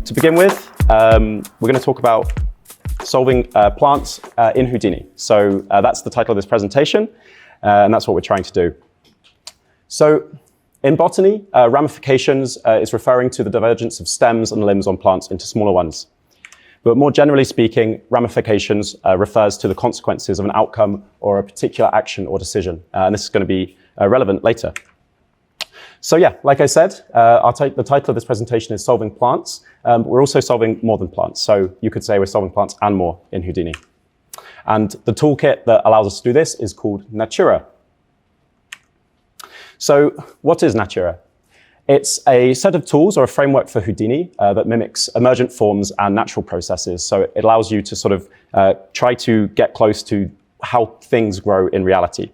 To begin with, we're going to talk about solving plants in Houdini. So that's the title of this presentation, and that's what we're trying to do. So in botany, ramifications is referring to the divergence of stems and limbs on plants into smaller ones. But more generally speaking, ramifications refers to the consequences of an outcome or a particular action or decision. And this is going to be relevant later. So yeah, like I said, the title of this presentation is Solving Plants. But we're also solving more than plants. So you could say we're solving plants and more in Houdini. And the toolkit that allows us to do this is called Natura. So what is Natura? It's a set of tools or a framework for Houdini that mimics emergent forms and natural processes. So it allows you to sort of try to get close to how things grow in reality.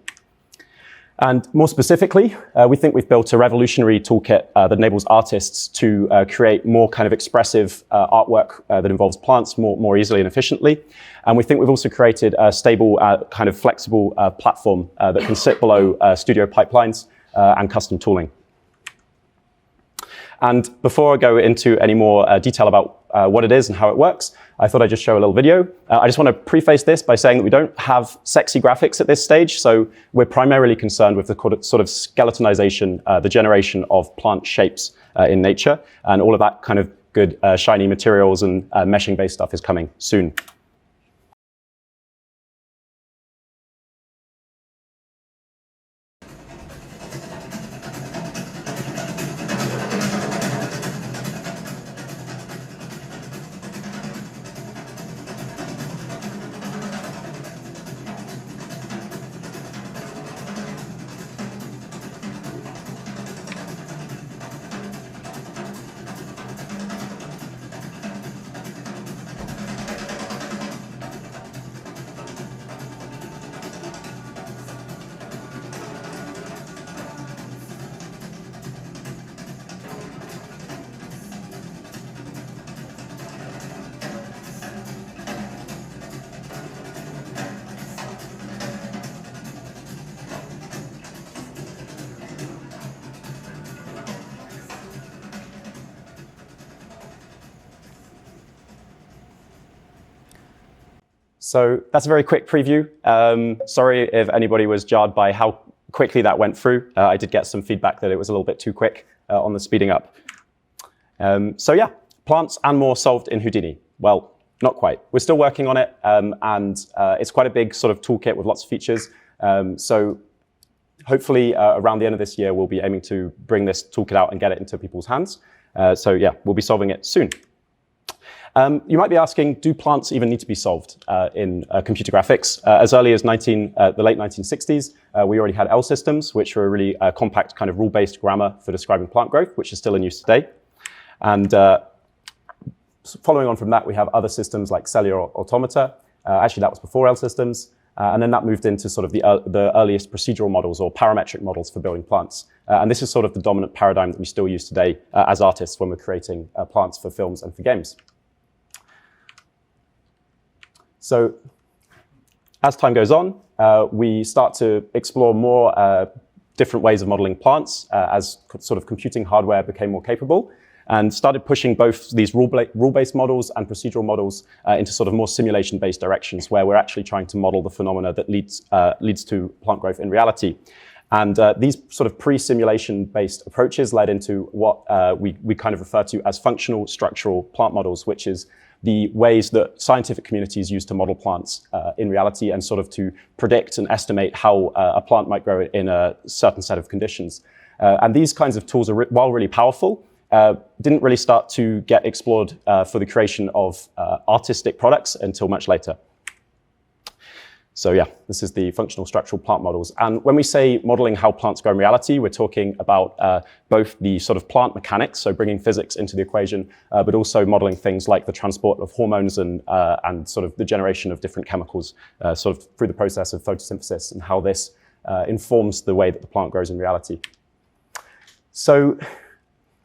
And more specifically, we think we've built a revolutionary toolkit that enables artists to create more kind of expressive artwork that involves plants more easily and efficiently. And we think we've also created a stable, kind of flexible platform that can sit below studio pipelines and custom tooling. And before I go into any more detail about what it is and how it works, I thought I'd just show a little video. I just want to preface this by saying that we don't have sexy graphics at this stage, so we're primarily concerned with the sort of skeletonization, the generation of plant shapes in nature, and all of that kind of good shiny materials and meshing-based stuff is coming soon. So that's a very quick preview. Sorry if anybody was jarred by how quickly that went through. I did get some feedback that it was a little bit too quick on the speeding up. So yeah, plants and more solved in Houdini. Well, not quite. We're still working on it, and it's quite a big sort of toolkit with lots of features. So hopefully around the end of this year, we'll be aiming to bring this toolkit out and get it into people's hands. So yeah, we'll be solving it soon. You might be asking, do plants even need to be solved in computer graphics? As early as the late 1960s, we already had L systems, which were a really compact kind of rule-based grammar for describing plant growth, which is still in use today. And following on from that, we have other systems like cellular automata. Actually, that was before L systems. And then that moved into sort of the earliest procedural models or parametric models for building plants. And this is sort of the dominant paradigm that we still use today as artists when we're creating plants for films and for games. So as time goes on, we start to explore more different ways of modeling plants as sort of computing hardware became more capable, and started pushing both these rule-based models and procedural models into sort of more simulation-based directions, where we're actually trying to model the phenomena that leads to plant growth in reality. And these sort of pre-simulation-based approaches led into what we kind of refer to as functional structural plant models, which is the ways that scientific communities use to model plants in reality and sort of to predict and estimate how a plant might grow in a certain set of conditions. And these kinds of tools, while really powerful, didn't really start to get explored for the creation of artistic products until much later. So yeah, this is the functional structural plant models. And when we say modeling how plants grow in reality, we're talking about both the sort of plant mechanics, so bringing physics into the equation, but also modeling things like the transport of hormones and sort of the generation of different chemicals, sort of through the process of photosynthesis, and how this informs the way that the plant grows in reality. So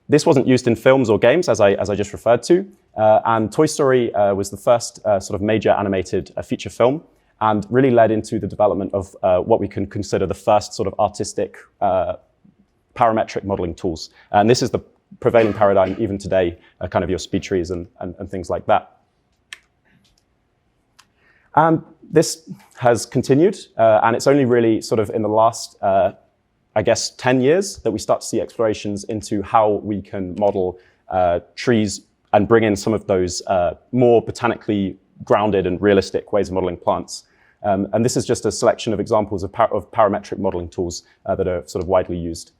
this wasn't used in films or games, as I just referred to. And Toy Story was the first sort of major animated feature film, and really led into the development of what we can consider the first sort of artistic parametric modeling tools. And this is the prevailing paradigm even today, kind of your speed trees and things like that. And this has continued, and it's only really sort of in the last, I guess, 10 years that we start to see explorations into how we can model trees and bring in some of those more botanically grounded and realistic ways of modeling plants. And this is just a selection of examples of parametric modeling tools that are sort of widely used.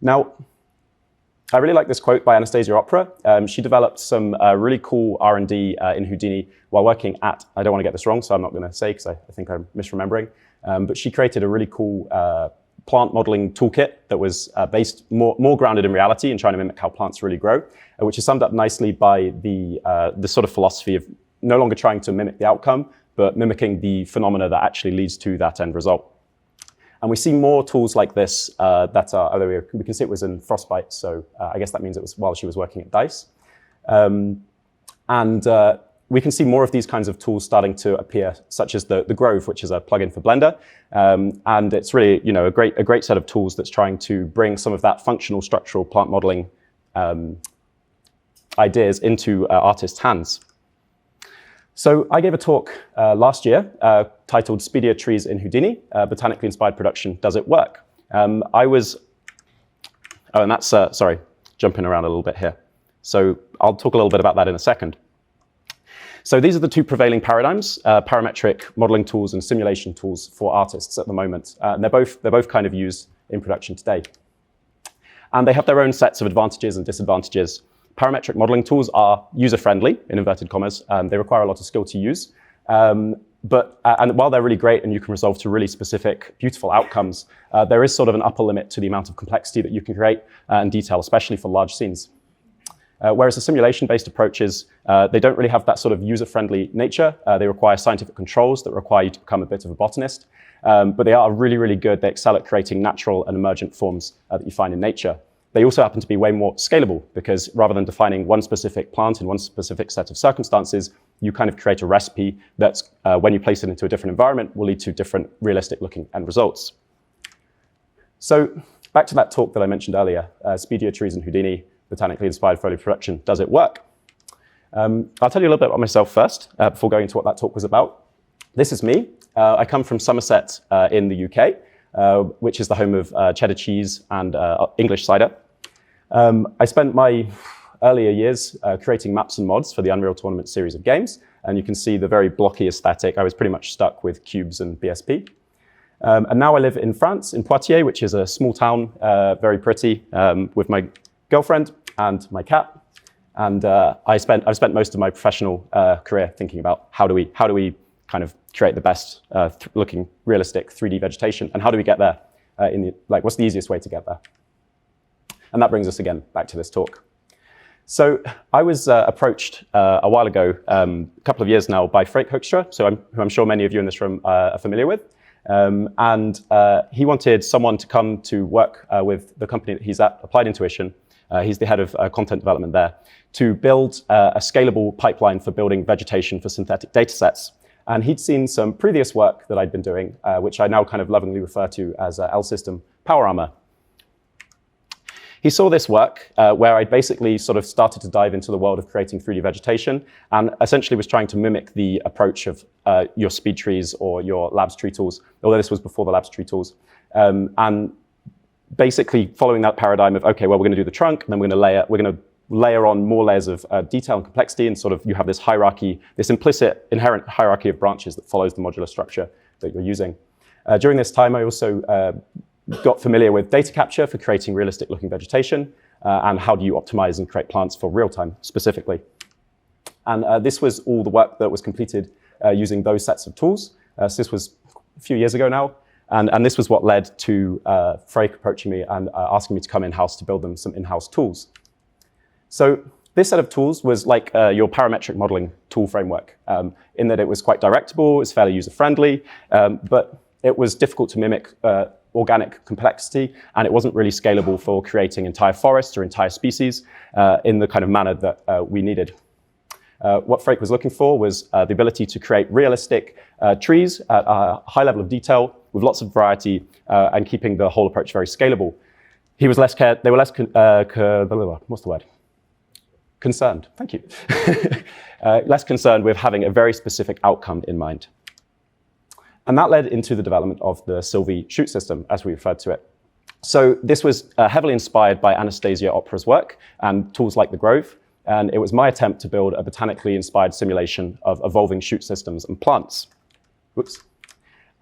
Now, I really like this quote by Anastasia Opera. She developed some really cool R&D in Houdini while working at, I don't want to get this wrong, so I'm not going to say because I think I'm misremembering, but she created a really cool plant modeling toolkit that was based more grounded in reality and trying to mimic how plants really grow, which is summed up nicely by the sort of philosophy of no longer trying to mimic the outcome, but mimicking the phenomena that actually leads to that end result. And we see more tools like this that are, although we can see it was in Frostbite, so I guess that means it was while she was working at DICE. We can see more of these kinds of tools starting to appear, such as the Grove, which is a plugin for Blender. And it's really, you know, a great set of tools that's trying to bring some of that functional structural plant modeling ideas into artists' hands. So I gave a talk last year titled Speedier Trees in Houdini, Botanically Inspired Production, Does It Work? And that's, sorry, jumping around a little bit here. So I'll talk a little bit about that in a second. So these are the two prevailing paradigms, parametric modeling tools and simulation tools for artists at the moment. And they're both kind of used in production today. And they have their own sets of advantages and disadvantages. Parametric modeling tools are user-friendly, in inverted commas. They require a lot of skill to use. And while they're really great and you can resolve to really specific, beautiful outcomes, there is sort of an upper limit to the amount of complexity that you can create and detail, especially for large scenes. Whereas the simulation-based approaches, they don't really have that sort of user-friendly nature. They require scientific controls that require you to become a bit of a botanist. But they are really, really good. They excel at creating natural and emergent forms that you find in nature. They also happen to be way more scalable because rather than defining one specific plant in one specific set of circumstances, you kind of create a recipe that's, when you place it into a different environment, will lead to different realistic looking end results. So back to that talk that I mentioned earlier, Speedier Trees in Houdini, Botanically Inspired Foliage Production, Does It Work? I'll tell you a little bit about myself first before going into what that talk was about. This is me. I come from Somerset in the UK. Which is the home of cheddar cheese and English cider. I spent my earlier years creating maps and mods for the Unreal Tournament series of games, and you can see the very blocky aesthetic. I was pretty much stuck with cubes and BSP. And now I live in France, in Poitiers, which is a small town, very pretty, with my girlfriend and my cat. And I've spent most of my professional career thinking about how do we kind of create the best looking realistic 3D vegetation, and how do we get there? What's the easiest way to get there? And that brings us again back to this talk. So I was approached a while ago, a couple of years now, by Freek Hoekstra, who I'm sure many of you in this room are familiar with. He wanted someone to come to work with the company that he's at, Applied Intuition. He's the head of content development there, to build a scalable pipeline for building vegetation for synthetic data sets. And he'd seen some previous work that I'd been doing, which I now kind of lovingly refer to as L-System Power Armor. He saw this work where I basically sort of started to dive into the world of creating 3D vegetation and essentially was trying to mimic the approach of your speed trees or your labs tree tools, although this was before the labs tree tools. And basically following that paradigm of, okay, well, we're going to do the trunk, and then we're going to layer on more layers of detail and complexity, and sort of you have this hierarchy, this implicit, inherent hierarchy of branches that follows the modular structure that you're using. During this time, I also got familiar with data capture for creating realistic looking vegetation, and how do you optimize and create plants for real time specifically. And this was all the work that was completed using those sets of tools. So this was a few years ago now. And this was what led to Freek approaching me and asking me to come in-house to build them some in-house tools. So this set of tools was like your parametric modeling tool framework, in that it was quite directable, it was fairly user-friendly, but it was difficult to mimic organic complexity, and it wasn't really scalable for creating entire forests or entire species in the kind of manner that we needed. What Freek was looking for was the ability to create realistic trees at a high level of detail with lots of variety and keeping the whole approach very scalable. they were less, what's the word? Concerned, thank you. Less concerned with having a very specific outcome in mind. And that led into the development of the Sylvie shoot system, as we referred to it. So this was heavily inspired by Anastasia Opera's work and tools like the Grove. And it was my attempt to build a botanically inspired simulation of evolving shoot systems and plants. Whoops.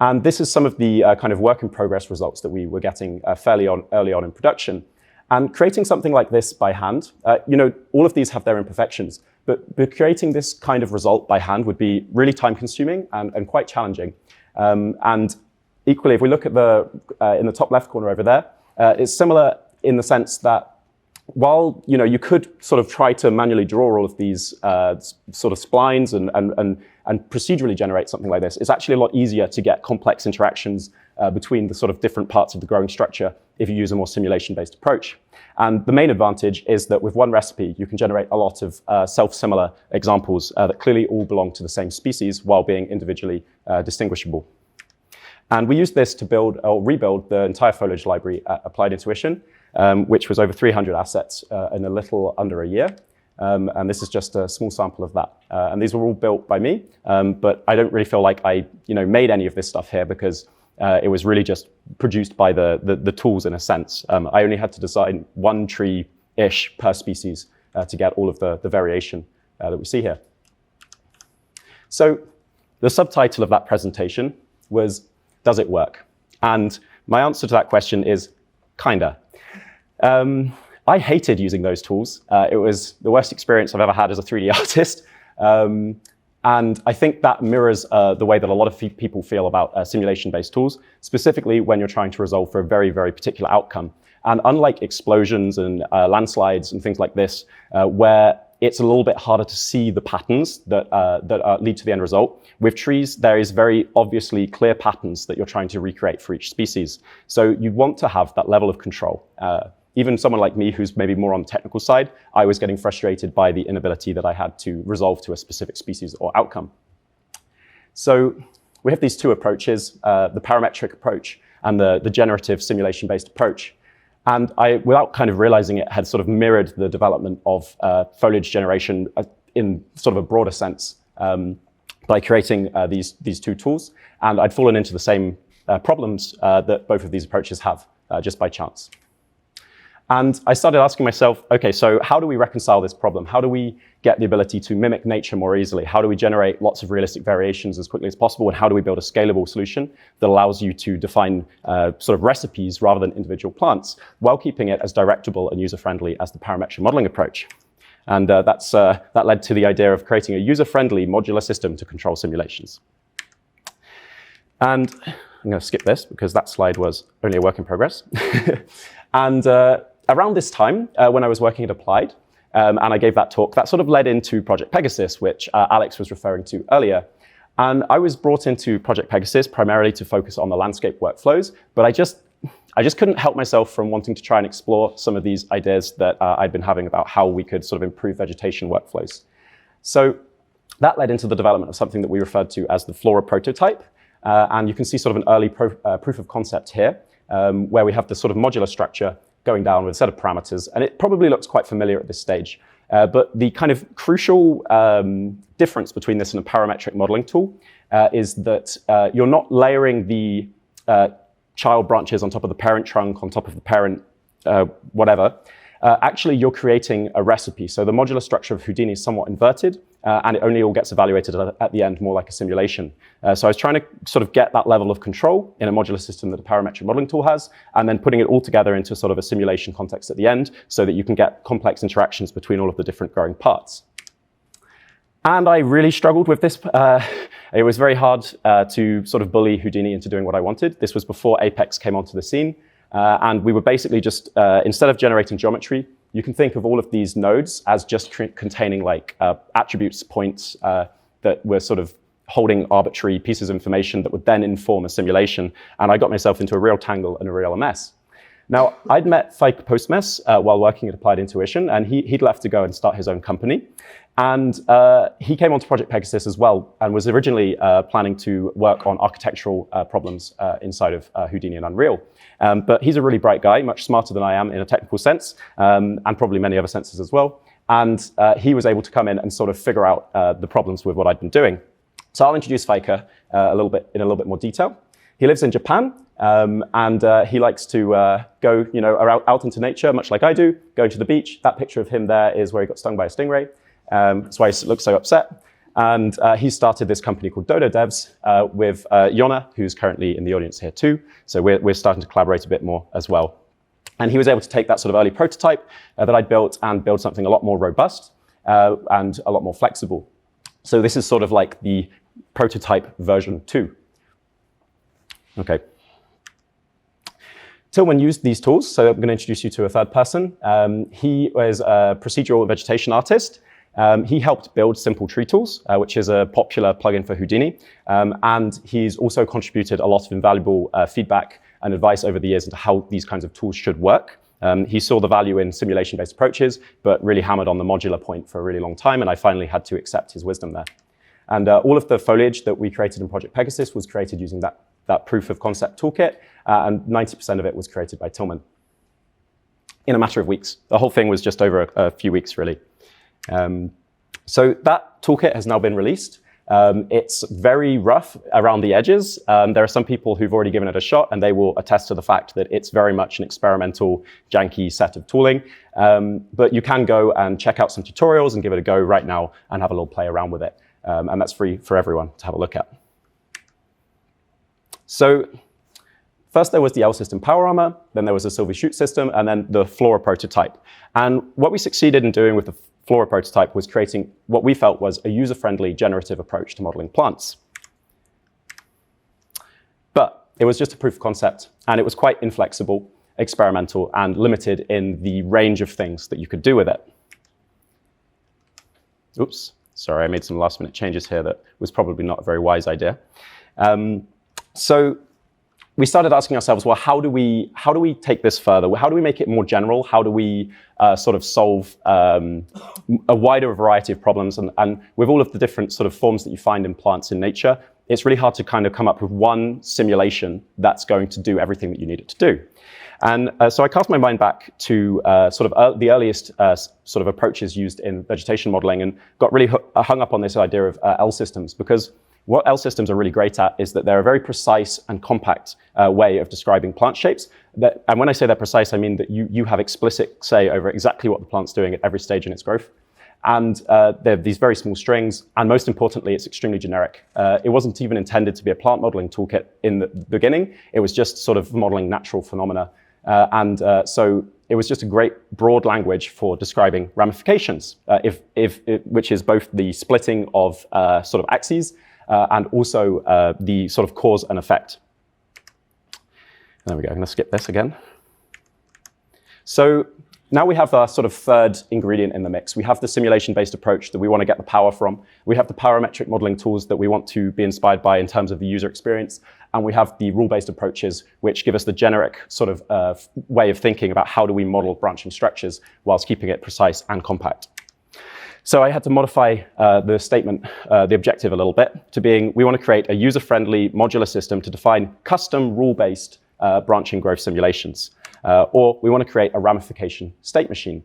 And this is some of the kind of work in progress results that we were getting fairly early on in production. And creating something like this by hand, all of these have their imperfections, but creating this kind of result by hand would be really time consuming and quite challenging. And equally, if we look at in the top left corner over there, it's similar in the sense that while you could sort of try to manually draw all of these sort of splines and procedurally generate something like this, it's actually a lot easier to get complex interactions between the sort of different parts of the growing structure if you use a more simulation-based approach. And the main advantage is that with one recipe, you can generate a lot of self-similar examples that clearly all belong to the same species while being individually distinguishable. And we used this to build or rebuild the entire foliage library at Applied Intuition, which was over 300 assets in a little under a year. And this is just a small sample of that. And these were all built by me, but I don't really feel like I made any of this stuff here because it was really just produced by the tools in a sense. I only had to design one tree-ish per species to get all of the variation that we see here. So the subtitle of that presentation was, does it work? And my answer to that question is, kinda. I hated using those tools. It was the worst experience I've ever had as a 3D artist. And I think that mirrors the way that a lot of people feel about simulation-based tools, specifically when you're trying to resolve for a very, very particular outcome. And unlike explosions and landslides and things like this, where it's a little bit harder to see the patterns that lead to the end result, with trees, there is very obviously clear patterns that you're trying to recreate for each species. So you want to have that level of control. Even someone like me who's maybe more on the technical side, I was getting frustrated by the inability that I had to resolve to a specific species or outcome. So we have these two approaches, the parametric approach and the generative simulation-based approach. And I, without kind of realizing it, had sort of mirrored the development of foliage generation in sort of a broader sense by creating these two tools. And I'd fallen into the same problems that both of these approaches have just by chance. And I started asking myself, okay, so how do we reconcile this problem? How do we get the ability to mimic nature more easily? How do we generate lots of realistic variations as quickly as possible? And how do we build a scalable solution that allows you to define sort of recipes rather than individual plants while keeping it as directable and user-friendly as the parametric modeling approach? And that led to the idea of creating a user-friendly modular system to control simulations. And I'm going to skip this because that slide was only a work in progress. And around this time, when I was working at Applied, and I gave that talk, that sort of led into Project Pegasus, which Alex was referring to earlier. And I was brought into Project Pegasus primarily to focus on the landscape workflows, but I just couldn't help myself from wanting to try and explore some of these ideas that I'd been having about how we could sort of improve vegetation workflows. So that led into the development of something that we referred to as the Flora prototype. And you can see sort of an early proof of concept here, where we have this sort of modular structure going down with a set of parameters. And it probably looks quite familiar at this stage. But the kind of crucial difference between this and a parametric modeling tool is that you're not layering the child branches on top of the parent trunk, on top of the parent whatever. Actually, you're creating a recipe. So the modular structure of Houdini is somewhat inverted, and it only all gets evaluated at the end, more like a simulation. So I was trying to sort of get that level of control in a modular system that a parametric modeling tool has, and then putting it all together into sort of a simulation context at the end so that you can get complex interactions between all of the different growing parts. And I really struggled with this. It was very hard to sort of bully Houdini into doing what I wanted. This was before Apex came onto the scene. And we were basically just, instead of generating geometry, you can think of all of these nodes as just containing like attributes, points that were sort of holding arbitrary pieces of information that would then inform a simulation. And I got myself into a real tangle and a real mess. Now, I'd met Feike Postmes while working at Applied Intuition, and he'd left to go and start his own company. And he came onto Project Pegasus as well and was originally planning to work on architectural problems inside of Houdini and Unreal. But he's a really bright guy, much smarter than I am in a technical sense, and probably many other senses as well. And he was able to come in and sort of figure out the problems with what I'd been doing. So I'll introduce Faika in a little bit more detail. He lives in Japan, and he likes to go, out into nature, much like I do, going to the beach. That picture of him there is where he got stung by a stingray. That's why he looks so upset. And he started this company called Dodo Devs with Yona, who's currently in the audience here too. So we're starting to collaborate a bit more as well. And he was able to take that sort of early prototype that I'd built and build something a lot more robust and a lot more flexible. So this is sort of like the prototype version 2. Okay. Tillman used these tools, so I'm going to introduce you to a third person. He was a procedural vegetation artist. He helped build Simple Tree Tools, which is a popular plugin for Houdini. And he's also contributed a lot of invaluable feedback and advice over the years into how these kinds of tools should work. He saw the value in simulation-based approaches, but really hammered on the modular point for a really long time, and I finally had to accept his wisdom there. And all of the foliage that we created in Project Pegasus was created using that proof of concept toolkit, and 90% of it was created by Tillman in a matter of weeks. The whole thing was just over a few weeks, really. So that toolkit has now been released. It's very rough around the edges. There are some people who've already given it a shot, and they will attest to the fact that it's very much an experimental, janky set of tooling. But you can go and check out some tutorials and give it a go right now and have a little play around with it. And that's free for everyone to have a look at. So first there was the L system power armor, then there was a Sylvie shoot system, and then the Flora prototype. And what we succeeded in doing with the Flora prototype was creating what we felt was a user-friendly generative approach to modeling plants. But it was just a proof of concept, and it was quite inflexible, experimental, and limited in the range of things that you could do with it. Oops, sorry, I made some last-minute changes here that was probably not a very wise idea. So we started asking ourselves, well, how do we take this further? How do we make it more general? How do we sort of solve a wider variety of problems? And with all of the different sort of forms that you find in plants in nature, it's really hard to kind of come up with one simulation that's going to do everything that you need it to do. And so I cast my mind back to the earliest sort of approaches used in vegetation modeling and got really hung up on this idea of L systems, because what L systems are really great at is that they're a very precise and compact way of describing plant shapes. And when I say they're precise, I mean that you have explicit say over exactly what the plant's doing at every stage in its growth. And they're these very small strings, and most importantly, it's extremely generic. It wasn't even intended to be a plant modeling toolkit in the beginning. It was just sort of modeling natural phenomena. So it was just a great broad language for describing ramifications, which is both the splitting of sort of axes and also the sort of cause and effect. There we go, I'm gonna skip this again. So now we have our sort of third ingredient in the mix. We have the simulation-based approach that we want to get the power from. We have the parametric modeling tools that we want to be inspired by in terms of the user experience. And we have the rule-based approaches, which give us the generic sort of way of thinking about how do we model branching structures whilst keeping it precise and compact. So I had to modify the statement, the objective a little bit, to being we want to create a user-friendly modular system to define custom rule-based branching growth simulations. Or we want to create a ramification state machine.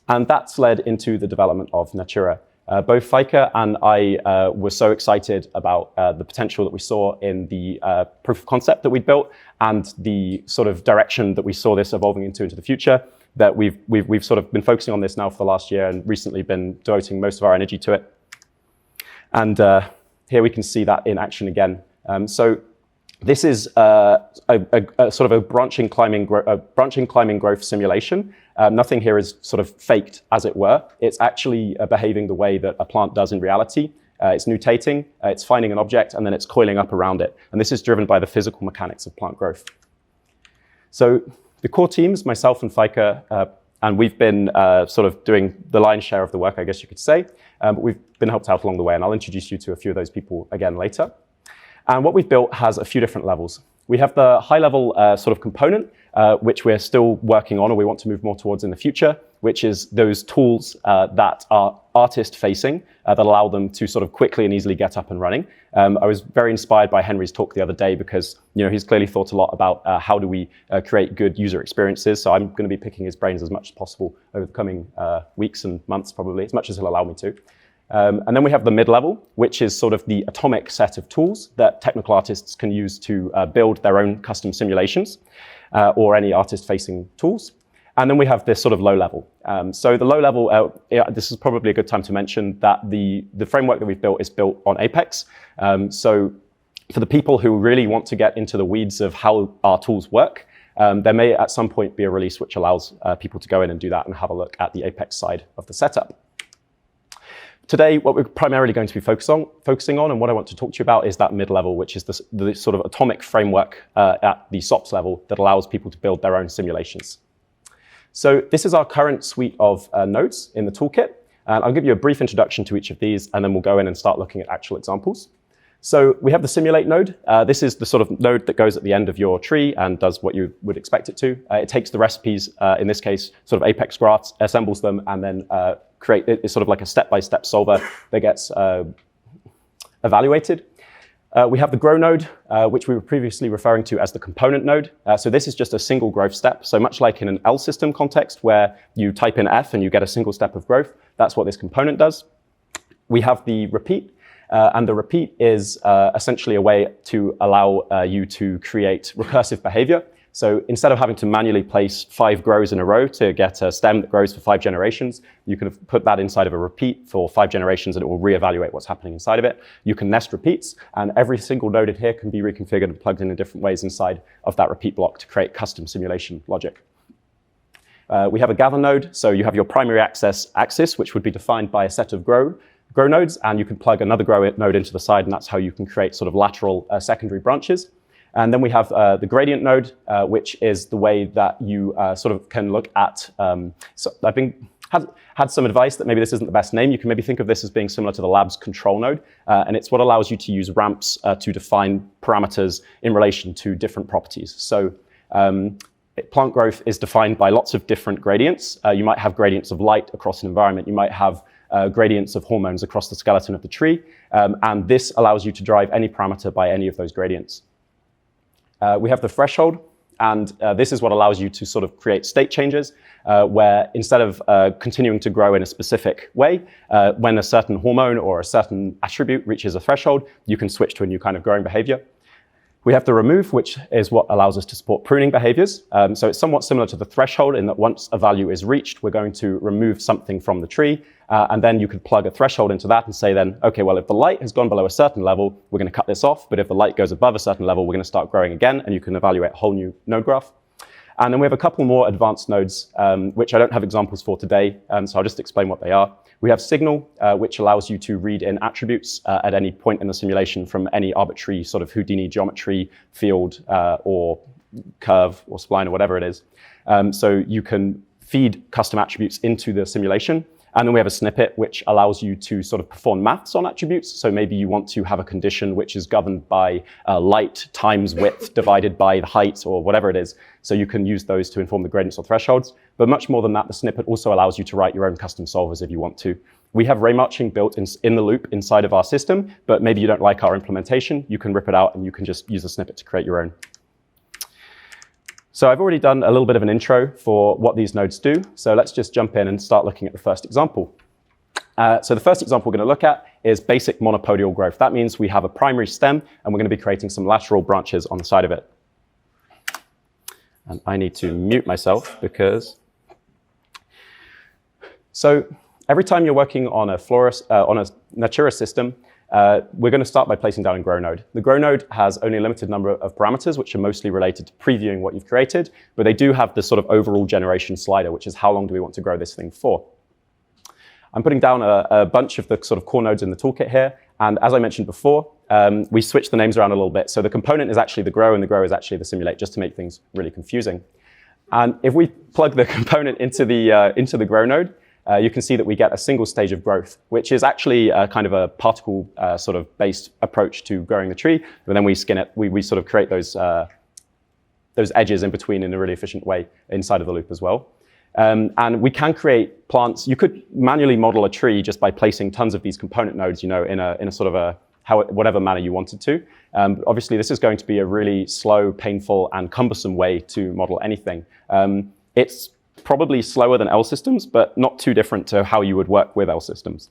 And that's led into the development of Natura. Both Faika and I were so excited about the potential that we saw in the proof of concept that we'd built and the sort of direction that we saw this evolving into the future, that we've sort of been focusing on this now for the last year and recently been devoting most of our energy to it. And here we can see that in action again. So this is a sort of a branching climbing growth simulation. Nothing here is sort of faked, as it were. It's actually behaving the way that a plant does in reality. It's nutating, it's finding an object, and then it's coiling up around it. And this is driven by the physical mechanics of plant growth. So the core teams, myself and Faika, and we've been sort of doing the lion's share of the work, I guess you could say. But we've been helped out along the way, and I'll introduce you to a few of those people again later. And what we've built has a few different levels. We have the high-level sort of component, which we're still working on or we want to move more towards in the future, which is those tools that are artist-facing that allow them to sort of quickly and easily get up and running. I was very inspired by Henry's talk the other day because he's clearly thought a lot about how do we create good user experiences. So I'm going to be picking his brains as much as possible over the coming weeks and months, probably, as much as he'll allow me to. And then we have the mid-level, which is sort of the atomic set of tools that technical artists can use to build their own custom simulations or any artist-facing tools. And then we have this sort of low level. So the low level, this is probably a good time to mention that the framework that we've built is built on Apex. So for the people who really want to get into the weeds of how our tools work, there may at some point be a release which allows people to go in and do that and have a look at the Apex side of the setup. Today, what we're primarily going to be focusing on and what I want to talk to you about is that mid-level, which is the sort of atomic framework at the SOPs level that allows people to build their own simulations. So this is our current suite of nodes in the toolkit. And I'll give you a brief introduction to each of these, and then we'll go in and start looking at actual examples. So we have the simulate node. This is the sort of node that goes at the end of your tree and does what you would expect it to. It takes the recipes, in this case, sort of Apex graphs, assembles them, and then it's sort of like a step-by-step solver that gets evaluated. We have the grow node, which we were previously referring to as the component node. So this is just a single growth step. So much like in an L system context where you type in F and you get a single step of growth, that's what this component does. We have the repeat. And the repeat is essentially a way to allow you to create recursive behavior. So instead of having to manually place 5 grows in a row to get a stem that grows for 5 generations, you can put that inside of a repeat for 5 generations and it will reevaluate what's happening inside of it. You can nest repeats, and every single node in here can be reconfigured and plugged in different ways inside of that repeat block to create custom simulation logic. We have a gather node, so you have your primary axis, which would be defined by a set of grow nodes, and you can plug another grow node into the side, and that's how you can create sort of lateral secondary branches. And then we have the gradient node, which is the way that you sort of can look at, so I've had some advice that maybe this isn't the best name. You can maybe think of this as being similar to the lab's control node, and it's what allows you to use ramps to define parameters in relation to different properties. So plant growth is defined by lots of different gradients. You might have gradients of light across an environment. You might have gradients of hormones across the skeleton of the tree, and this allows you to drive any parameter by any of those gradients. We have the threshold, and this is what allows you to sort of create state changes where instead of continuing to grow in a specific way, when a certain hormone or a certain attribute reaches a threshold, you can switch to a new kind of growing behavior. We have the remove, which is what allows us to support pruning behaviors. So it's somewhat similar to the threshold in that once a value is reached, we're going to remove something from the tree. And then you could plug a threshold into that and say then, okay, well, if the light has gone below a certain level, we're going to cut this off. But if the light goes above a certain level, we're going to start growing again. And you can evaluate a whole new node graph. And then we have a couple more advanced nodes, which I don't have examples for today. So I'll just explain what they are. We have signal, which allows you to read in attributes at any point in the simulation from any arbitrary sort of Houdini geometry field or curve or spline or whatever it is. So you can feed custom attributes into the simulation. And then we have a snippet, which allows you to sort of perform maths on attributes. So maybe you want to have a condition which is governed by light times width divided by the height or whatever it is. So you can use those to inform the gradients or thresholds. But much more than that, the snippet also allows you to write your own custom solvers if you want to. We have ray marching built in the loop inside of our system, but maybe you don't like our implementation. You can rip it out and you can just use a snippet to create your own. So I've already done a little bit of an intro for what these nodes do. So let's just jump in and start looking at the first example. So the first example we're going to look at is basic monopodial growth. That means we have a primary stem, and we're going to be creating some lateral branches on the side of it. And I need to mute myself because... So every time you're working on a Natura system, we're going to start by placing down a grow node. The grow node has only a limited number of parameters, which are mostly related to previewing what you've created, but they do have this sort of overall generation slider, which is how long do we want to grow this thing for. I'm putting down a bunch of the sort of core nodes in the toolkit here, and as I mentioned before, we switched the names around a little bit. So the component is actually the grow, and the grow is actually the simulate, just to make things really confusing. And if we plug the component into the grow node, you can see that we get a single stage of growth, which is actually kind of a particle sort of based approach to growing the tree. But then we skin it, we sort of create those those edges in between in a really efficient way inside of the loop as well. And we can create plants. You could manually model a tree just by placing tons of these component nodes, in a sort of whatever manner you wanted to. Obviously, this is going to be a really slow, painful, and cumbersome way to model anything. It's probably slower than L systems, but not too different to how you would work with L systems.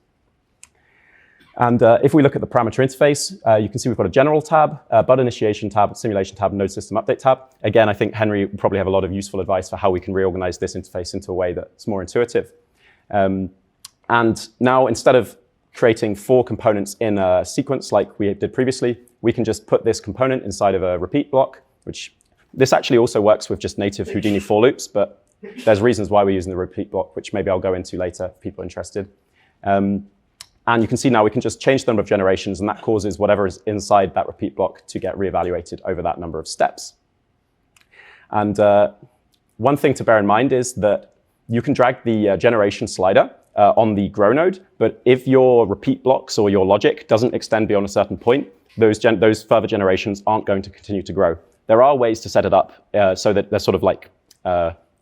And if we look at the parameter interface, you can see we've got a general tab, a bud initiation tab, simulation tab, node system update tab. Again, I think Henry will probably have a lot of useful advice for how we can reorganize this interface into a way that's more intuitive. And now, instead of creating 4 components in a sequence like we did previously, we can just put this component inside of a repeat block, which this actually also works with just native Houdini for loops, but there's reasons why we're using the repeat block, which maybe I'll go into later if people are interested. And you can see now we can just change the number of generations, and that causes whatever is inside that repeat block to get reevaluated over that number of steps. And one thing to bear in mind is that you can drag the generation slider on the grow node, but if your repeat blocks or your logic doesn't extend beyond a certain point, those further generations aren't going to continue to grow. There are ways to set it up so that they're sort of like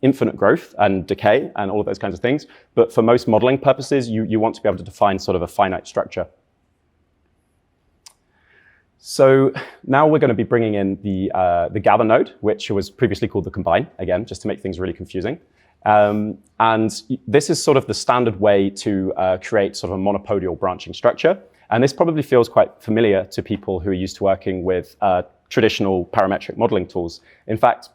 infinite growth and decay and all of those kinds of things. But for most modeling purposes, you want to be able to define sort of a finite structure. So now we're going to be bringing in the gather node, which was previously called the combine, again, just to make things really confusing. And this is sort of the standard way to create sort of a monopodial branching structure. And this probably feels quite familiar to people who are used to working with traditional parametric modeling tools. In fact,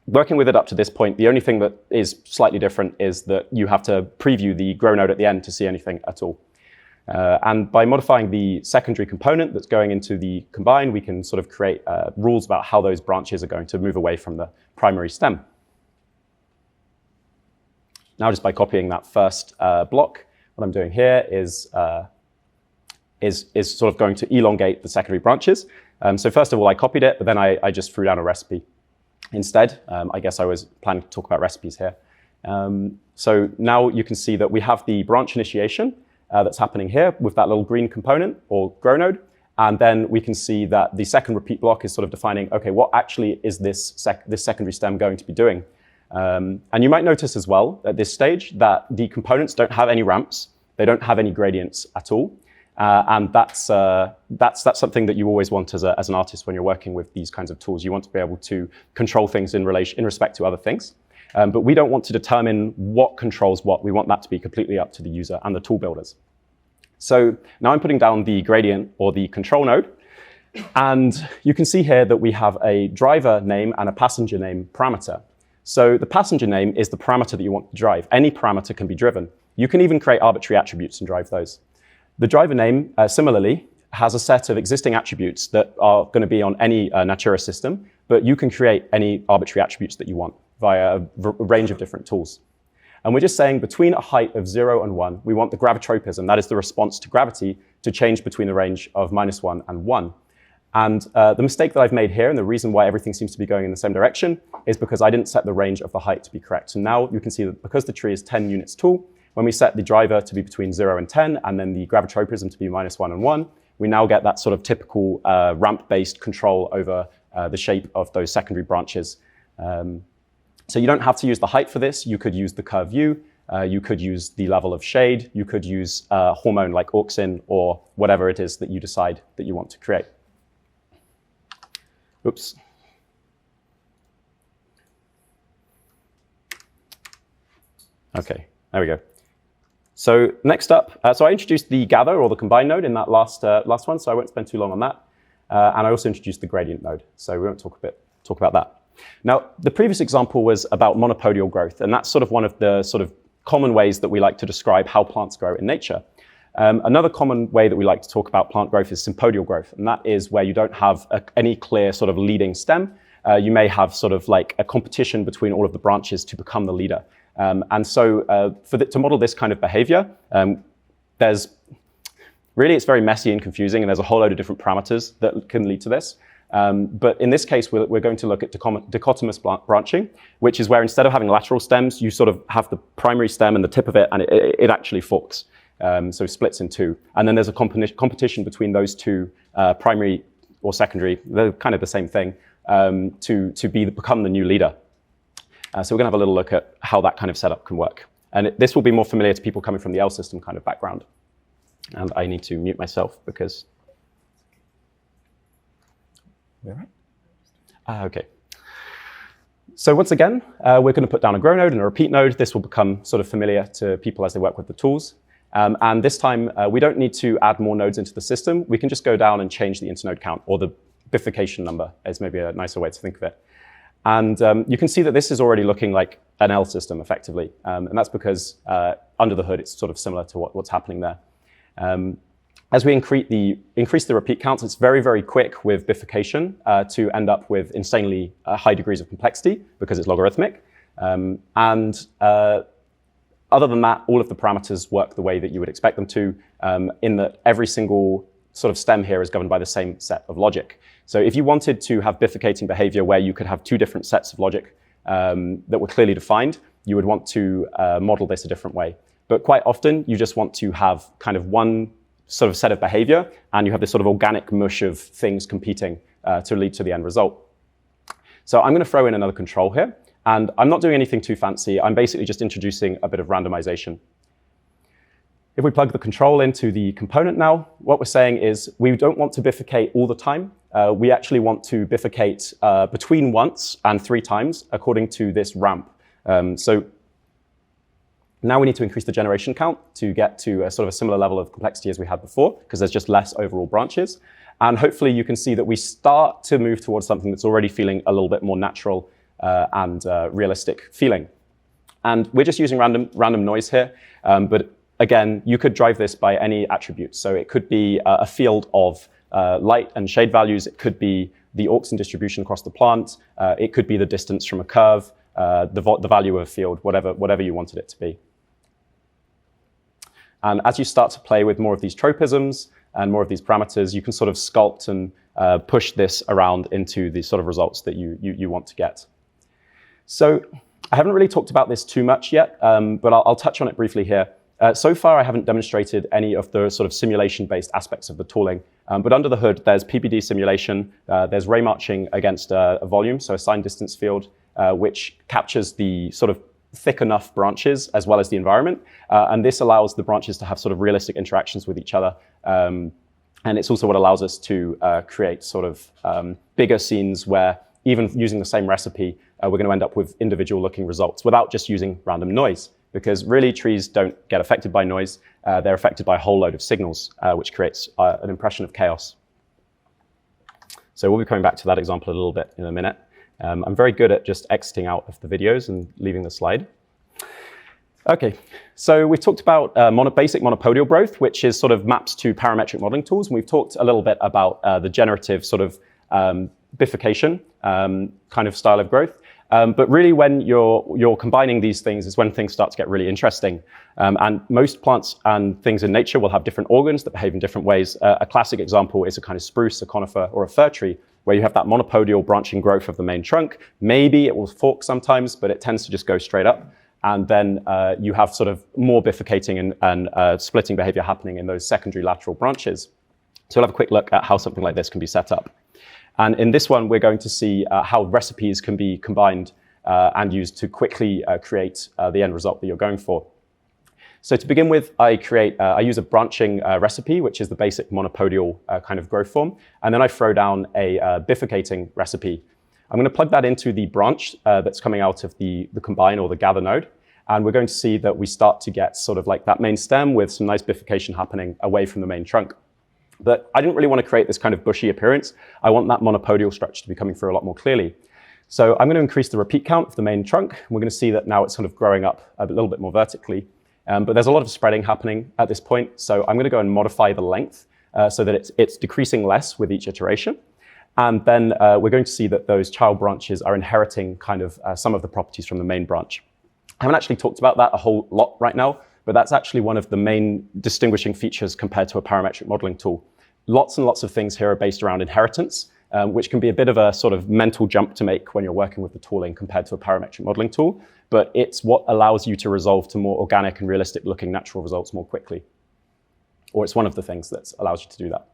working with it up to this point, the only thing that is slightly different is that you have to preview the grow node at the end to see anything at all. And by modifying the secondary component that's going into the combine, we can sort of create rules about how those branches are going to move away from the primary stem. Now, just by copying that first block, what I'm doing here is sort of going to elongate the secondary branches. So first of all, I copied it, but then I just threw down a recipe instead. I guess I was planning to talk about recipes here. So now you can see that we have the branch initiation that's happening here with that little green component or grow node. And then we can see that the second repeat block is sort of defining, OK, what actually is this secondary stem going to be doing? And you might notice as well at this stage that the components don't have any ramps. They don't have any gradients at all. And that's something that you always want as an artist when you're working with these kinds of tools. You want to be able to control things in respect to other things. But we don't want to determine what controls what. We want that to be completely up to the user and the tool builders. So now I'm putting down the gradient or the control node. And you can see here that we have a driver name and a passenger name parameter. So the passenger name is the parameter that you want to drive. Any parameter can be driven. You can even create arbitrary attributes and drive those. The driver name, similarly, has a set of existing attributes that are going to be on any Natura system, but you can create any arbitrary attributes that you want via a range of different tools. And we're just saying between a height of 0 and 1, we want the gravitropism, that is the response to gravity, to change between the range of -1 and 1. And the mistake that I've made here, and the reason why everything seems to be going in the same direction, is because I didn't set the range of the height to be correct. So now you can see that because the tree is 10 units tall, when we set the driver to be between 0 and 10, and then the gravitropism to be -1 and 1, we now get that sort of typical ramp-based control over the shape of those secondary branches. So you don't have to use the height for this. You could use the curve view. You could use the level of shade. You could use a hormone like auxin or whatever it is that you decide that you want to create. Oops. OK, there we go. So next up, so I introduced the gather or the combine node in that last one, so I won't spend too long on that. And I also introduced the gradient node, so we won't talk about that. Now, the previous example was about monopodial growth, and that's sort of one of the sort of common ways that we like to describe how plants grow in nature. Another common way that we like to talk about plant growth is sympodial growth, and that is where you don't have any clear sort of leading stem. You may have sort of like a competition between all of the branches to become the leader. And so to model this kind of behavior, it's very messy and confusing, and there's a whole load of different parameters that can lead to this. But in this case, we're going to look at dichotomous branching, which is where instead of having lateral stems, you sort of have the primary stem and the tip of it, and it actually forks. So it splits in two. And then there's a competition between those two primary or secondary, they're kind of the same thing, to become the new leader. So we're going to have a little look at how that kind of setup can work. And this will be more familiar to people coming from the L system kind of background. And I need to mute myself because... We're right? OK. So once again, we're going to put down a grow node and a repeat node. This will become sort of familiar to people as they work with the tools. And this time, we don't need to add more nodes into the system. We can just go down and change the internode count, or the bifurcation number is maybe a nicer way to think of it. And you can see that this is already looking like an L system, effectively. And that's because under the hood, it's sort of similar to what's happening there. As we increase the repeat counts, it's very, very quick with bifurcation to end up with insanely high degrees of complexity because it's logarithmic. Other than that, all of the parameters work the way that you would expect them to, in that every single sort of stem here is governed by the same set of logic. So if you wanted to have bifurcating behavior where you could have two different sets of logic that were clearly defined, you would want to model this a different way. But quite often, you just want to have kind of one sort of set of behavior, and you have this sort of organic mush of things competing to lead to the end result. So I'm going to throw in another control here. And I'm not doing anything too fancy. I'm basically just introducing a bit of randomization. If we plug the control into the component now, what we're saying is we don't want to bifurcate all the time. We actually want to bifurcate between once and 3 times according to this ramp. So now we need to increase the generation count to get to a sort of a similar level of complexity as we had before, because there's just less overall branches. And hopefully you can see that we start to move towards something that's already feeling a little bit more natural and realistic feeling. And we're just using random noise here. But again, you could drive this by any attribute. So it could be a field of light and shade values. It could be the Auxin distribution across the plant. It could be the distance from a curve, the value of a field, whatever you wanted it to be. And as you start to play with more of these tropisms and more of these parameters, you can sort of sculpt and push this around into the sort of results that you want to get. So I haven't really talked about this too much yet, but I'll touch on it briefly here. So far, I haven't demonstrated any of the sort of simulation-based aspects of the tooling. But under the hood, there's PBD simulation. There's ray marching against a volume, so a signed distance field, which captures the sort of thick enough branches as well as the environment. And this allows the branches to have sort of realistic interactions with each other. And it's also what allows us to create sort of bigger scenes where even using the same recipe, we're going to end up with individual looking results without just using random noise. Because really, trees don't get affected by noise. They're affected by a whole load of signals, which creates an impression of chaos. So we'll be coming back to that example a little bit in a minute. I'm very good at just exiting out of the videos and leaving the slide. OK, so we've talked about basic monopodial growth, which is sort of maps to parametric modeling tools. And we've talked a little bit about the generative sort of bifurcation kind of style of growth. But really, when you're combining these things is when things start to get really interesting. And most plants and things in nature will have different organs that behave in different ways. A classic example is a kind of spruce, a conifer, or a fir tree, where you have that monopodial branching growth of the main trunk. Maybe it will fork sometimes, but it tends to just go straight up. And then you have sort of more bifurcating and splitting behavior happening in those secondary lateral branches. So we'll have a quick look at how something like this can be set up. And in this one, we're going to see how recipes can be combined and used to quickly create the end result that you're going for. So to begin with, I use a branching recipe, which is the basic monopodial kind of growth form. And then I throw down a bifurcating recipe. I'm going to plug that into the branch that's coming out of the combine or the gather node. And we're going to see that we start to get sort of like that main stem with some nice bifurcation happening away from the main trunk. But I didn't really want to create this kind of bushy appearance. I want that monopodial structure to be coming through a lot more clearly. So I'm going to increase the repeat count of the main trunk. We're going to see that now it's sort of growing up a little bit more vertically. But there's a lot of spreading happening at this point. So I'm going to go and modify the length so that it's decreasing less with each iteration. And then we're going to see that those child branches are inheriting kind of some of the properties from the main branch. I haven't actually talked about that a whole lot right now, but that's actually one of the main distinguishing features compared to a parametric modeling tool. Lots and lots of things here are based around inheritance, which can be a bit of a sort of mental jump to make when you're working with the tooling compared to a parametric modeling tool. But it's what allows you to resolve to more organic and realistic looking natural results more quickly. Or it's one of the things that allows you to do that.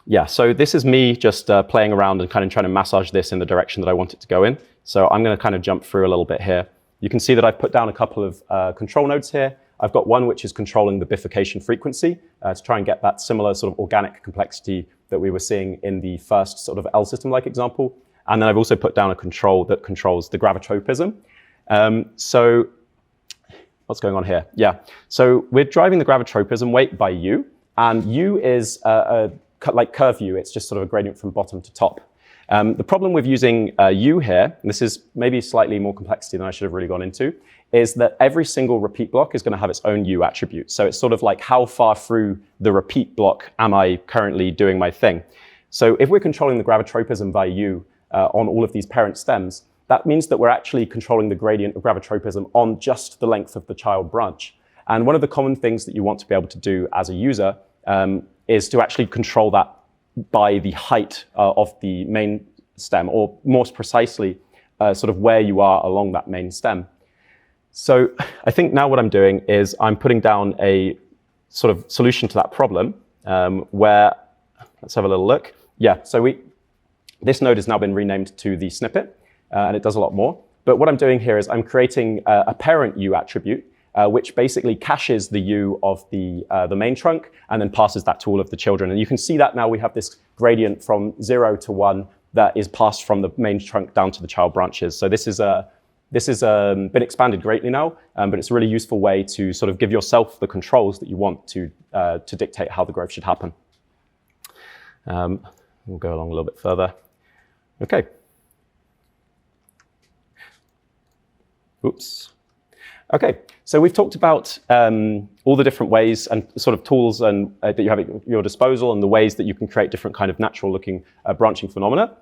yeah, so this is me just playing around and kind of trying to massage this in the direction that I want it to go in. So I'm going to kind of jump through a little bit here. You can see that I've put down a couple of control nodes here. I've got one which is controlling the bifurcation frequency to try and get that similar sort of organic complexity that we were seeing in the first sort of L system-like example. And then I've also put down a control that controls the gravitropism. So what's going on here? Yeah, so we're driving the gravitropism weight by U, and U is like curve U. It's just sort of a gradient from bottom to top. The problem with using U here, and this is maybe slightly more complexity than I should have really gone into, is that every single repeat block is going to have its own U attribute. So it's sort of like how far through the repeat block am I currently doing my thing. So if we're controlling the gravitropism by U on all of these parent stems, that means that we're actually controlling the gradient of gravitropism on just the length of the child branch. And one of the common things that you want to be able to do as a user is to actually control that by the height of the main stem, or more precisely, sort of where you are along that main stem. So I think now what I'm doing is I'm putting down a sort of solution to that problem where, let's have a little look. Yeah, so this node has now been renamed to the snippet, and it does a lot more. But what I'm doing here is I'm creating a parent U attribute, which basically caches the U of the main trunk and then passes that to all of the children. And you can see that now we have this gradient from 0 to 1 that is passed from the main trunk down to the child branches. So this has been expanded greatly now, but it's a really useful way to sort of give yourself the controls that you want to dictate how the growth should happen. We'll go along a little bit further. Okay. Oops. Okay, so we've talked about all the different ways and sort of tools and that you have at your disposal, and the ways that you can create different kind of natural-looking branching phenomena.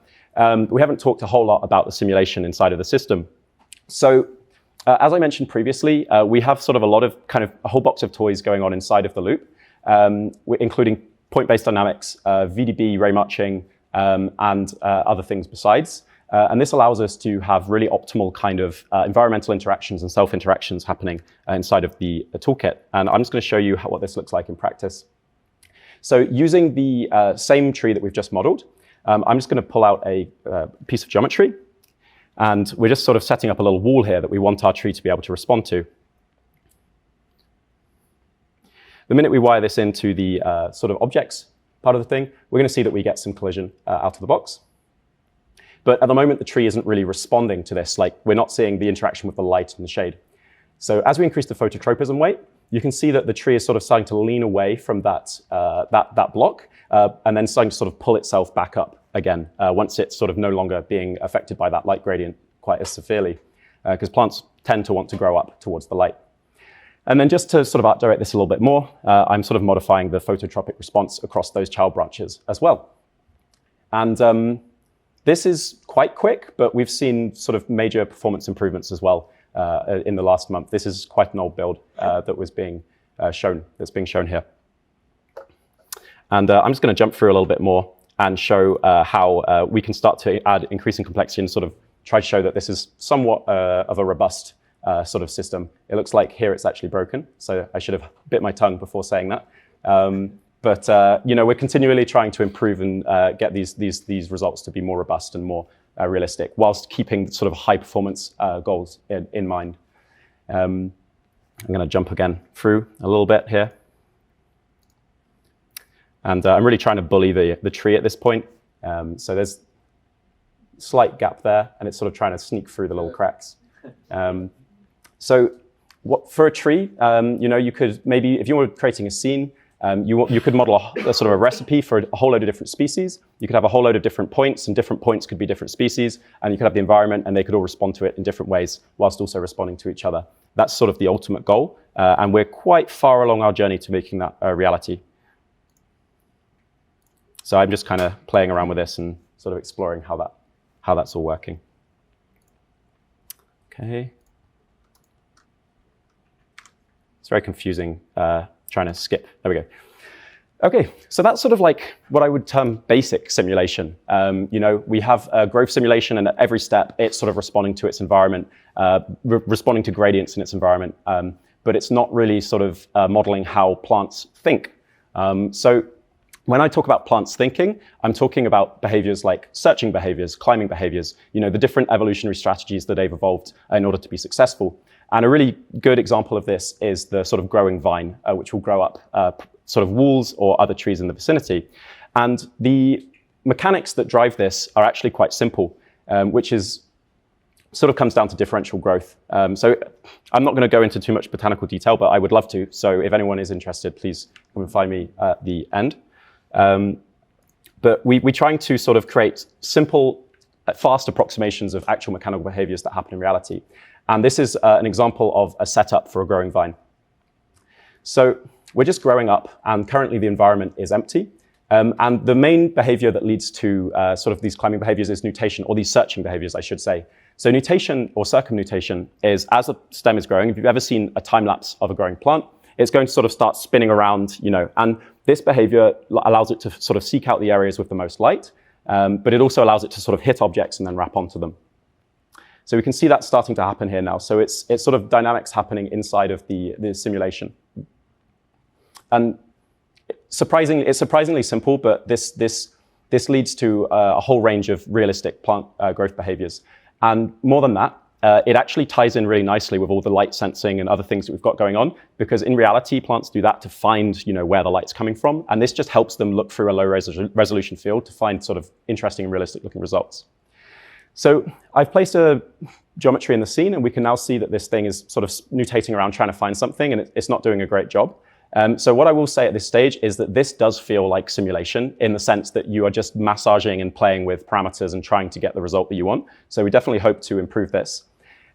We haven't talked a whole lot about the simulation inside of the system. So as I mentioned previously, we have sort of a lot of kind of a whole box of toys going on inside of the loop, including point-based dynamics, VDB, ray matching, and other things besides. And this allows us to have really optimal kind of environmental interactions and self-interactions happening inside of the toolkit. And I'm just going to show you what this looks like in practice. So using the same tree that we've just modeled, I'm just going to pull out a piece of geometry. And we're just sort of setting up a little wall here that we want our tree to be able to respond to. The minute we wire this into the sort of objects part of the thing, we're going to see that we get some collision out of the box. But at the moment, the tree isn't really responding to this. Like, we're not seeing the interaction with the light and the shade. So as we increase the phototropism weight, you can see that the tree is sort of starting to lean away from that block and then starting to sort of pull itself back up again once it's sort of no longer being affected by that light gradient quite as severely, because plants tend to want to grow up towards the light. And then just to sort of art direct this a little bit more, I'm sort of modifying the phototropic response across those child branches as well. And this is quite quick, but we've seen sort of major performance improvements as well in the last month. This is quite an old build that was being shown, that's being shown here. And I'm just going to jump through a little bit more and show how we can start to add increasing complexity and sort of try to show that this is somewhat of a robust sort of system. It looks like here it's actually broken, so I should have bit my tongue before saying that. But you know, we're continually trying to improve and get these results to be more robust and more realistic, whilst keeping sort of high performance goals in mind. I'm going to jump again through a little bit here. And I'm really trying to bully the tree at this point. So there's a slight gap there, and it's sort of trying to sneak through the little cracks. So for a tree, you know, you could maybe, if you were creating a scene, you could model a sort of a recipe for a whole load of different species. You could have a whole load of different points, and different points could be different species, and you could have the environment, and they could all respond to it in different ways, whilst also responding to each other. That's sort of the ultimate goal, and we're quite far along our journey to making that a reality. So I'm just kind of playing around with this and sort of exploring how that's all working. Okay. It's very confusing trying to skip. There we go. Okay, so that's sort of like what I would term basic simulation. You know, we have a growth simulation, and at every step, it's sort of responding to its environment, responding to gradients in its environment, but it's not really sort of modeling how plants think. So When I talk about plants thinking, I'm talking about behaviors like searching behaviors, climbing behaviors, the different evolutionary strategies that they've evolved in order to be successful. And a really good example of this is the sort of growing vine, which will grow up sort of walls or other trees in the vicinity. And the mechanics that drive this are actually quite simple, which is sort of comes down to differential growth. So I'm not going to go into too much botanical detail, but I would love to. So if anyone is interested, please come and find me at the end. But we're trying to sort of create simple, fast approximations of actual mechanical behaviors that happen in reality. And this is an example of a setup for a growing vine. So we're just growing up, and currently the environment is empty. And the main behavior that leads to sort of these climbing behaviors is nutation, or these searching behaviors, I should say. So nutation or circumnutation is as the stem is growing. If you've ever seen a time lapse of a growing plant, it's going to sort of start spinning around, and this behavior allows it to sort of seek out the areas with the most light, but it also allows it to sort of hit objects and then wrap onto them. So we can see that starting to happen here now. So it's sort of dynamics happening inside of the simulation. And it's surprisingly simple, but this leads to a whole range of realistic plant growth behaviors. And more than that, it actually ties in really nicely with all the light sensing and other things that we've got going on, because in reality, plants do that to find where the light's coming from. And this just helps them look through a low resolution field to find sort of interesting and realistic looking results. So I've placed a geometry in the scene, and we can now see that this thing is sort of nutating around trying to find something, and it's not doing a great job. So what I will say at this stage is that this does feel like simulation in the sense that you are just massaging and playing with parameters and trying to get the result that you want. So we definitely hope to improve this.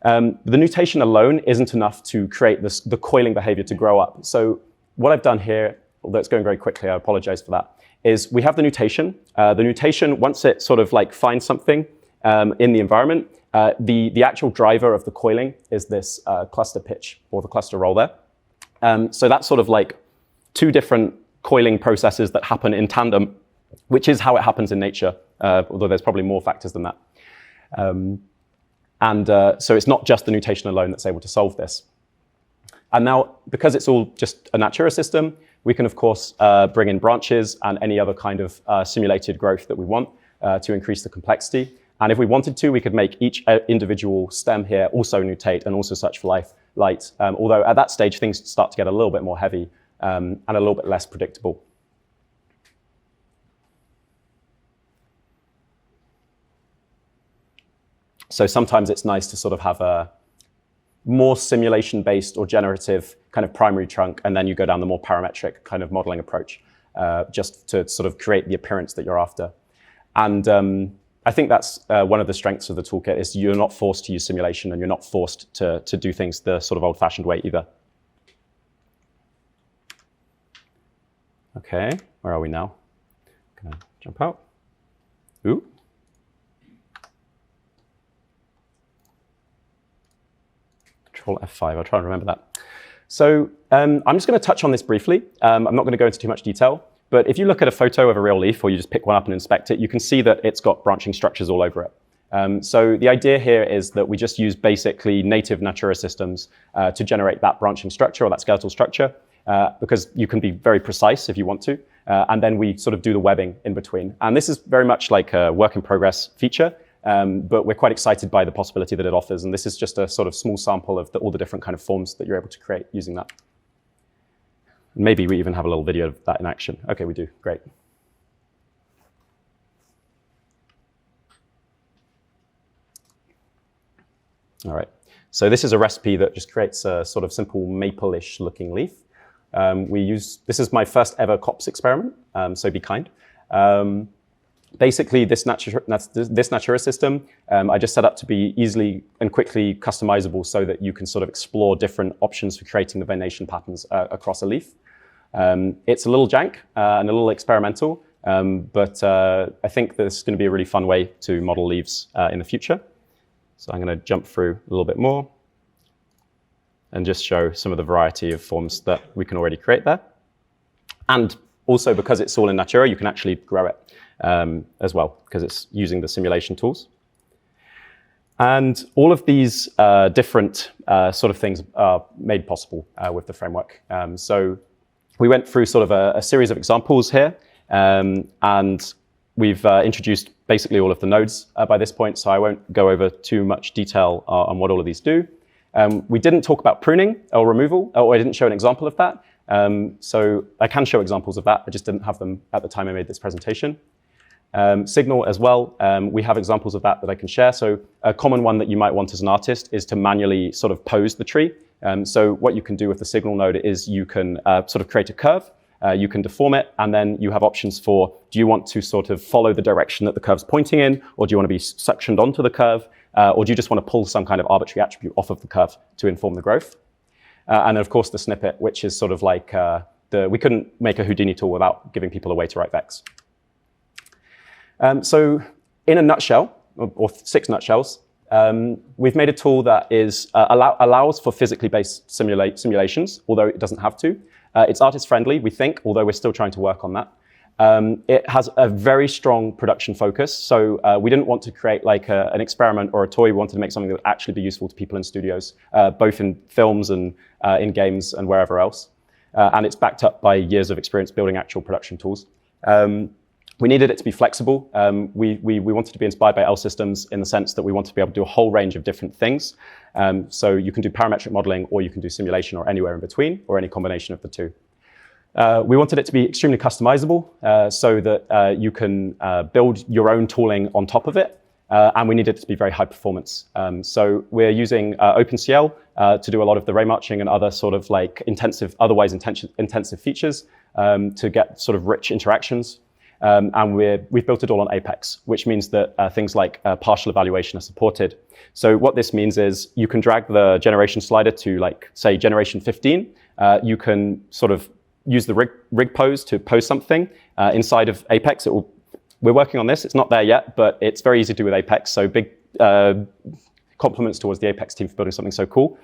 The nutation alone isn't enough to create the coiling behavior to grow up. So what I've done here, although it's going very quickly, I apologize for that, is we have the nutation. The nutation, once it sort of like finds something in the environment, the actual driver of the coiling is this cluster pitch, or the cluster roll there. So that's sort of like two different coiling processes that happen in tandem, which is how it happens in nature, although there's probably more factors than that. So it's not just the nutation alone that's able to solve this. And now, because it's all just a Natura system, we can, of course, bring in branches and any other kind of simulated growth that we want to increase the complexity. And if we wanted to, we could make each individual stem here also nutate and also search for light. Although at that stage, things start to get a little bit more heavy and a little bit less predictable. So sometimes it's nice to sort of have a more simulation-based or generative kind of primary trunk, and then you go down the more parametric kind of modeling approach, just to sort of create the appearance that you're after. And I think that's one of the strengths of the toolkit, is you're not forced to use simulation, and you're not forced to do things the sort of old-fashioned way either. Okay, where are we now? Gonna jump out. Ooh. Control F5, I'll try and remember that. So I'm just going to touch on this briefly. I'm not going to go into too much detail, but if you look at a photo of a real leaf, or you just pick one up and inspect it, you can see that it's got branching structures all over it. So the idea here is that we just use basically native Natura systems to generate that branching structure, or that skeletal structure, because you can be very precise if you want to, and then we sort of do the webbing in between. And this is very much like a work in progress feature. But we're quite excited by the possibility that it offers. And this is just a sort of small sample of all the different kind of forms that you're able to create using that. Maybe we even have a little video of that in action. OK, we do. Great. All right. So this is a recipe that just creates a sort of simple maple-ish looking leaf. This is my first ever COPS experiment, so be kind. Basically, this Natura system, I just set up to be easily and quickly customizable so that you can sort of explore different options for creating the venation patterns across a leaf. It's a little jank and a little experimental, but I think this is going to be a really fun way to model leaves in the future. So I'm going to jump through a little bit more and just show some of the variety of forms that we can already create there. And also, because it's all in Natura, you can actually grow it as well, because it's using the simulation tools. And all of these different sort of things are made possible with the framework. So we went through sort of a series of examples here. And we've introduced basically all of the nodes by this point, so I won't go over too much detail on what all of these do. We didn't talk about pruning or removal, or I didn't show an example of that. So I can show examples of that, I just didn't have them at the time I made this presentation. Signal as well, we have examples of that I can share. So a common one that you might want as an artist is to manually sort of pose the tree. So what you can do with the signal node is you can sort of create a curve, you can deform it, and then you have options for, do you want to sort of follow the direction that the curve's pointing in, or do you want to be suctioned onto the curve, or do you just want to pull some kind of arbitrary attribute off of the curve to inform the growth? And then of course the snippet, which is sort of like, we couldn't make a Houdini tool without giving people a way to write vex. So in a nutshell, or 6 nutshells, we've made a tool that is allows for physically based simulations, although it doesn't have to. It's artist friendly, we think, although we're still trying to work on that. It has a very strong production focus, so we didn't want to create like an experiment or a toy. We wanted to make something that would actually be useful to people in studios, both in films and in games and wherever else. And it's backed up by years of experience building actual production tools. We needed it to be flexible. We wanted to be inspired by L systems in the sense that we wanted to be able to do a whole range of different things. So you can do parametric modeling, or you can do simulation, or anywhere in between, or any combination of the two. We wanted it to be extremely customizable, so that you can build your own tooling on top of it. And we needed it to be very high performance. So we're using OpenCL to do a lot of the ray marching and other sort of like otherwise intensive features to get sort of rich interactions. And we've built it all on Apex, which means that things like partial evaluation are supported. So what this means is you can drag the generation slider to, like, say, generation 15. You can sort of use the rig pose to pose something inside of Apex. We're working on this. It's not there yet, but it's very easy to do with Apex. So big compliments towards the Apex team for building something so cool.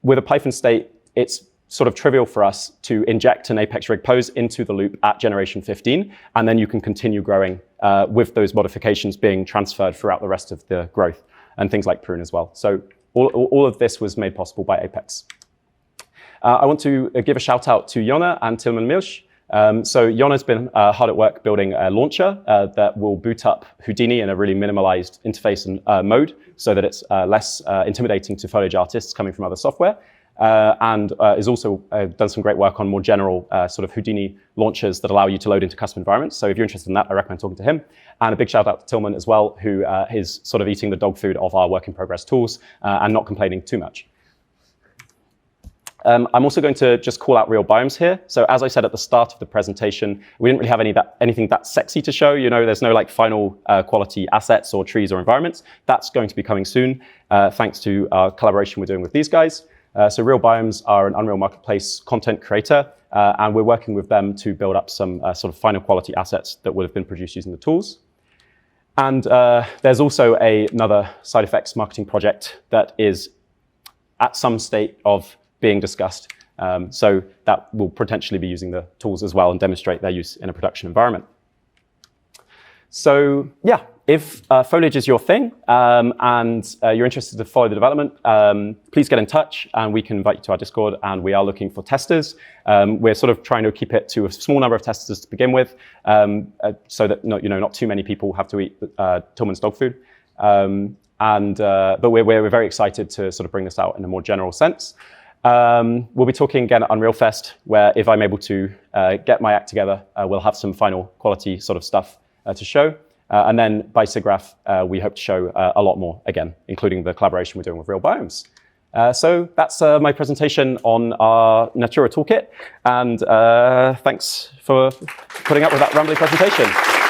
With a Python state, it's sort of trivial for us to inject an Apex rig pose into the loop at generation 15, and then you can continue growing with those modifications being transferred throughout the rest of the growth, and things like prune as well. So all of this was made possible by Apex. I want to give a shout out to Jonna and Tilman Milch. So Jonna's been hard at work building a launcher that will boot up Houdini in a really minimalized interface and mode, so that it's less intimidating to foliage artists coming from other software. And is also done some great work on more general sort of Houdini launchers that allow you to load into custom environments. So if you're interested in that, I recommend talking to him. And a big shout out to Tilman as well, who is sort of eating the dog food of our work in progress tools and not complaining too much. I'm also going to just call out real biomes here. So as I said at the start of the presentation, we didn't really have anything that sexy to show. You know, there's no like final quality assets or trees or environments. That's going to be coming soon, thanks to our collaboration we're doing with these guys. So Real Biomes are an Unreal Marketplace content creator, and we're working with them to build up some sort of final quality assets that would have been produced using the tools. And there's also another side effects marketing project that is at some state of being discussed. So that will potentially be using the tools as well and demonstrate their use in a production environment. So yeah, if foliage is your thing and you're interested to follow the development, please get in touch and we can invite you to our Discord, and we are looking for testers. We're sort of trying to keep it to a small number of testers to begin with, so that not too many people have to eat Tillman's dog food. But we're very excited to sort of bring this out in a more general sense. We'll be talking again at Unreal Fest, where if I'm able to get my act together, we'll have some final quality sort of stuff to show. And then by SIGGRAPH, we hope to show a lot more, again, including the collaboration we're doing with Real Biomes. So that's my presentation on our Natura toolkit. And thanks for putting up with that rambling presentation.